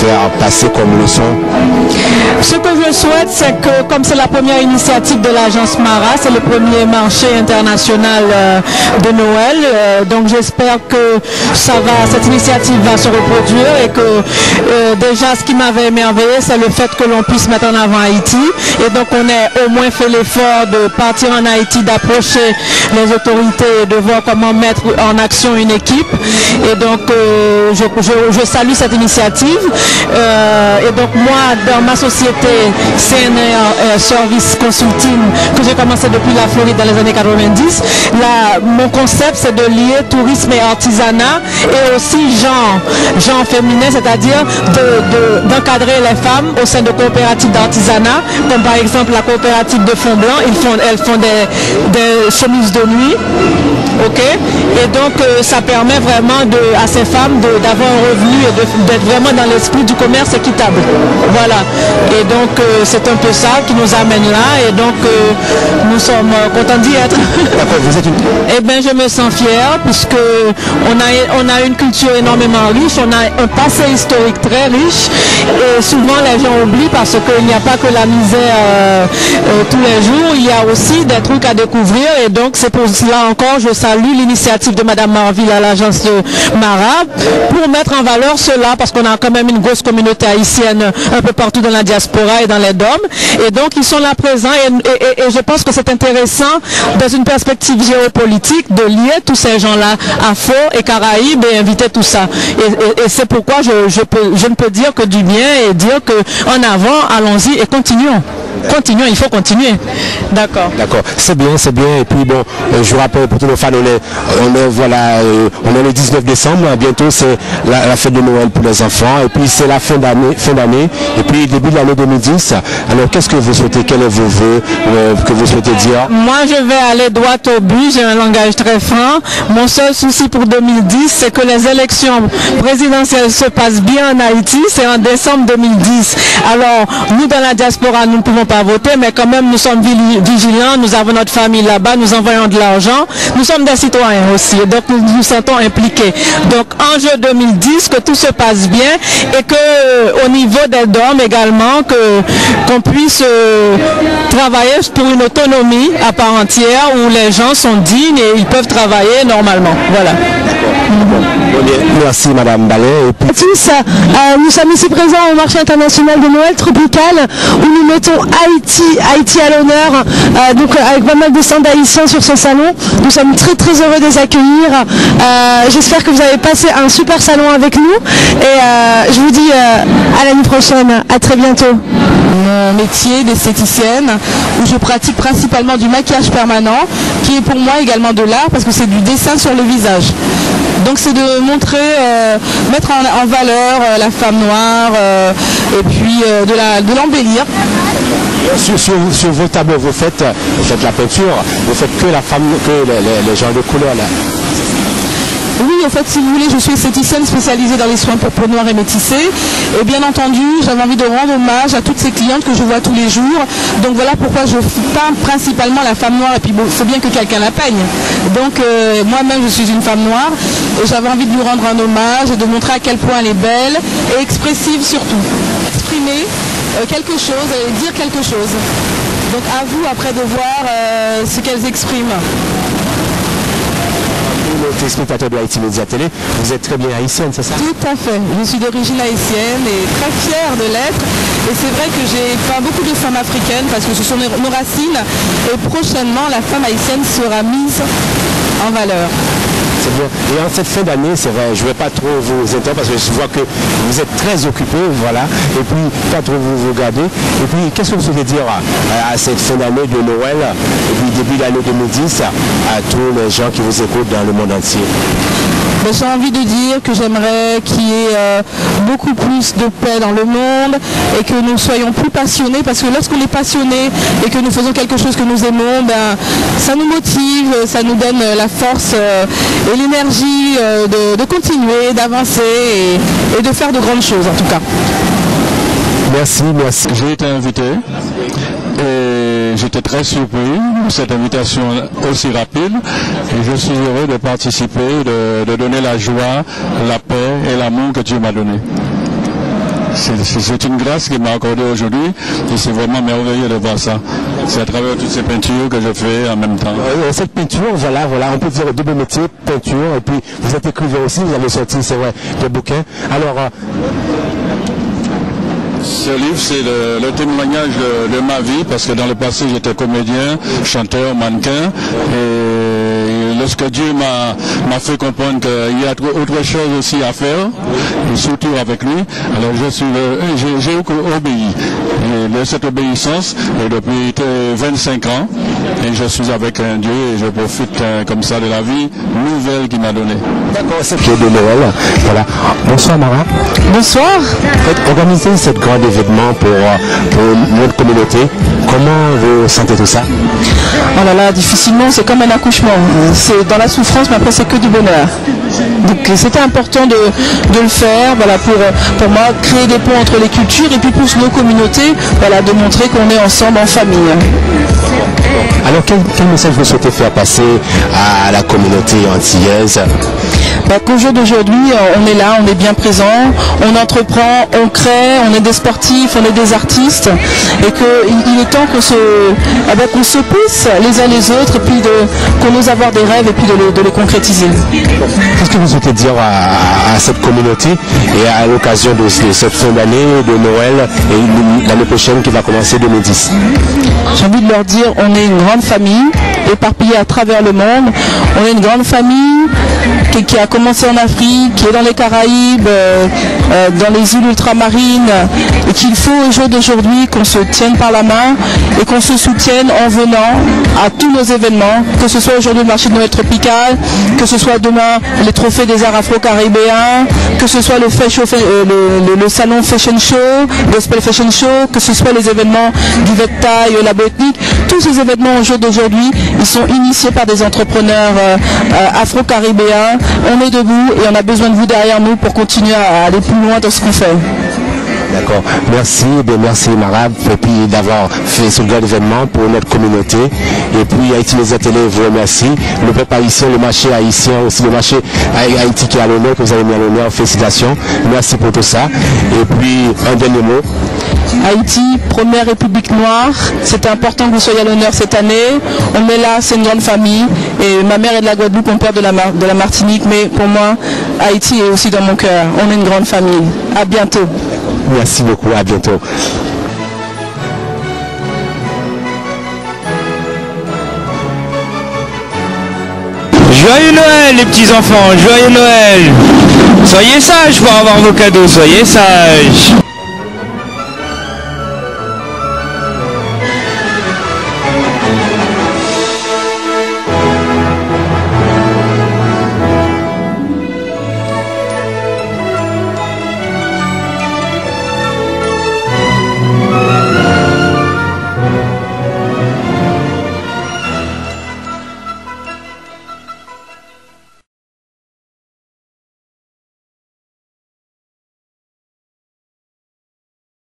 faire passer comme leçon? Ce que je souhaite, c'est que comme c'est la première initiative de l'agence Mara, c'est le premier marché international de Noël, donc j'espère que cette initiative va se reproduire et que déjà ce qui m'avait émerveillé, c'est le fait que l'on puisse mettre en avant Haïti, et donc on a au moins fait l'effort de partir en Haïti, d'approcher les autorités et de voir comment mettre en action une équipe, et donc je salue cette initiative, et donc moi dans ma société CNR Service Consulting, que j'ai commencé depuis la Floride dans les années 90, là, mon concept c'est de lier tourisme et artisanat, et aussi genre féminin, c'est-à-dire d'encadrer les femmes au sein de coopératives d'artisanat, comme par exemple la coopérative de Fond Blanc. Elles font des chemises de nuit, ok, et donc ça permet vraiment à ces femmes d'avoir un revenu et d'être vraiment dans l'esprit du commerce équitable, voilà, et donc c'est un peu ça qui nous amène là, et donc nous sommes contents d'y être. D'accord, vous êtes Eh bien, je me sens fière puisque on a une culture énormément riche, on a un passé historique très riche, et souvent les gens oublient parce qu'il n'y a pas que la misère tous les jours, il y a aussi des trucs à découvrir, et donc c'est pour cela encore je salue l'initiative de Madame Marville à l'agence de Mara pour mettre en valeur cela, parce qu'on a quand même une grosse communauté haïtienne un peu partout dans la diaspora et dans les DOM, et donc ils sont là présents, et je pense que c'est intéressant dans une perspective géopolitique de lier tous ces gens-là, Afro et Caraïbes, et inviter tout ça, et c'est pourquoi je ne peux dire que du bien, et dire que en avant, allons-y et continuons, il faut continuer. D'accord. D'accord, c'est bien, et puis bon, je vous rappelle pour tous nos fans, on est le 19 décembre, bientôt c'est la fête de Noël pour les enfants, et puis c'est la fin d'année, et puis début de l'année 2010. Alors qu'est-ce que vous souhaitez, quel est vos vœux que vous souhaitez dire? Moi je vais aller droit au but, j'ai un langage très franc. Mon seul souci pour 2010, c'est que les élections présidentielles se passent bien en Haïti, c'est en décembre 2010. Alors nous dans la diaspora, nous ne pouvons pas voter, mais quand même nous sommes vigilants, nous avons notre famille là-bas, nous envoyons de l'argent, nous sommes des citoyens aussi, donc nous nous sentons impliqués. Donc enjeu 2010, que tout se passe bien, et que au niveau des DOM également, qu'on puisse travailler pour une autonomie à part entière où les gens sont dignes et ils peuvent travailler normalement. Voilà. Merci Madame Ballet. Nous sommes ici présents au marché international de Noël tropical où nous mettons Haïti à l'honneur, donc avec pas mal de stands haïtiens sur ce salon. Nous sommes très très heureux de les accueillir. J'espère que vous avez passé un super salon avec nous, et je vous dis à l'année prochaine, à très bientôt. Mon métier d'esthéticienne, où je pratique principalement du maquillage permanent, qui est pour moi également de l'art parce que c'est du dessin sur le visage. Donc c'est de montrer, mettre en valeur la femme noire, et puis de l'embellir. Sur vos tableaux, vous faites la peinture, vous faites que les gens de couleur là. Oui, en fait, si vous voulez, je suis esthéticienne spécialisée dans les soins pour peau noire et métissée. Et bien entendu, j'avais envie de rendre hommage à toutes ces clientes que je vois tous les jours. Donc voilà pourquoi je peins principalement la femme noire. Et puis bon, il faut bien que quelqu'un la peigne. Donc moi-même, je suis une femme noire. Et j'avais envie de lui rendre un hommage et de montrer à quel point elle est belle et expressive surtout. Exprimer quelque chose et dire quelque chose. Donc à vous après de voir ce qu'elles expriment. Les téléspectateurs de Haïti Média Télé, vous êtes très bien haïtienne, c'est ça? Tout à fait. Je suis d'origine haïtienne et très fière de l'être. Et c'est vrai que j'ai peint beaucoup de femmes africaines parce que ce sont nos racines. Et prochainement, la femme haïtienne sera mise en valeur. C'est bien. Et en cette fin d'année, c'est vrai, je ne vais pas trop vous interrompre parce que je vois que vous êtes très occupés, voilà. Et puis, pas trop vous garder. Et puis, qu'est-ce que vous souhaitez dire à cette fin d'année de Noël et puis début d'année 2010 à tous les gens qui vous écoutent dans le monde entier? J'ai envie de dire que j'aimerais qu'il y ait beaucoup plus de paix dans le monde et que nous soyons plus passionnés, parce que lorsqu'on est passionné et que nous faisons quelque chose que nous aimons, ça nous motive, ça nous donne la force et l'énergie de continuer, d'avancer et de faire de grandes choses en tout cas. Merci. J'ai été invité et j'étais très surpris de cette invitation aussi rapide, et je suis heureux de participer, de donner la joie, la paix et l'amour que Dieu m'a donné. c'est une grâce qui m'a accordée aujourd'hui et c'est vraiment merveilleux de voir ça. C'est à travers toutes ces peintures que je fais en même temps. Cette peinture, voilà, on peut dire double métier, peinture, et puis vous êtes écrivain aussi, vous avez sorti, c'est vrai, des bouquins. Alors, ce livre, c'est le témoignage de ma vie, parce que dans le passé, j'étais comédien, chanteur, mannequin, et lorsque Dieu m'a fait comprendre qu'il y a autre chose aussi à faire, et surtout avec lui, alors j'ai obéi. Et de cette obéissance, et depuis 25 ans, et je suis avec un Dieu, et je profite comme ça de la vie nouvelle qu'il m'a donnée. D'accord, c'est Dieu de Noël. Voilà. Bonsoir Mara. Bonsoir. Organiser cette grande événement pour notre communauté. Comment vous sentez tout ça? Oh là là, difficilement, c'est comme un accouchement. C'est dans la souffrance, mais après c'est que du bonheur. Donc c'était important de le faire, voilà, pour moi, créer des ponts entre les cultures et puis pour nos communautés, voilà, de montrer qu'on est ensemble en famille. Alors quel message vous souhaitez faire passer à la communauté antillaise? Qu'au jour d'aujourd'hui, on est là, on est bien présent, on entreprend, on crée, on est des sportifs, on est des artistes, et qu'il est temps qu'on se pousse les uns les autres, et puis qu'on ose avoir des rêves et puis de les concrétiser. Qu'est-ce que vous souhaitez dire à cette communauté et à l'occasion de cette fin d'année de Noël et l'année prochaine qui va commencer 2010? J'ai envie de leur dire, on est une grande famille, éparpillée à travers le monde, on est une grande famille qui a commencé en Afrique, qui est dans les Caraïbes, dans les îles ultramarines, et qu'il faut au jour d'aujourd'hui qu'on se tienne par la main et qu'on se soutienne en venant à tous nos événements, que ce soit aujourd'hui le marché de Noël tropical, que ce soit demain les trophées des arts afro-caribéens, que ce soit le salon Fashion Show, Gospel Fashion Show, que ce soit les événements d'Yvette-Taille, Labo Ethnique. Tous ces événements au jour d'aujourd'hui, ils sont initiés par des entrepreneurs afro-caribéens. On est debout et on a besoin de vous derrière nous pour continuer à aller plus loin dans ce qu'on fait. D'accord. Merci, merci Mara, et puis d'avoir fait ce grand événement pour notre communauté. Et puis Haïti Les Ateliers vous remercie. Le peuple haïtien, le marché haïtien, aussi le marché Haïti qui est à l'honneur, que vous avez mis à l'honneur. Félicitations. Merci pour tout ça. Et puis un dernier mot. Haïti, première république noire, c'était important que vous soyez à l'honneur cette année. On est là, c'est une grande famille. Et ma mère est de la Guadeloupe, mon père de la Martinique, mais pour moi, Haïti est aussi dans mon cœur. On est une grande famille. À bientôt. Merci beaucoup, à bientôt. Joyeux Noël les petits enfants, joyeux Noël. Soyez sages pour avoir vos cadeaux, soyez sages.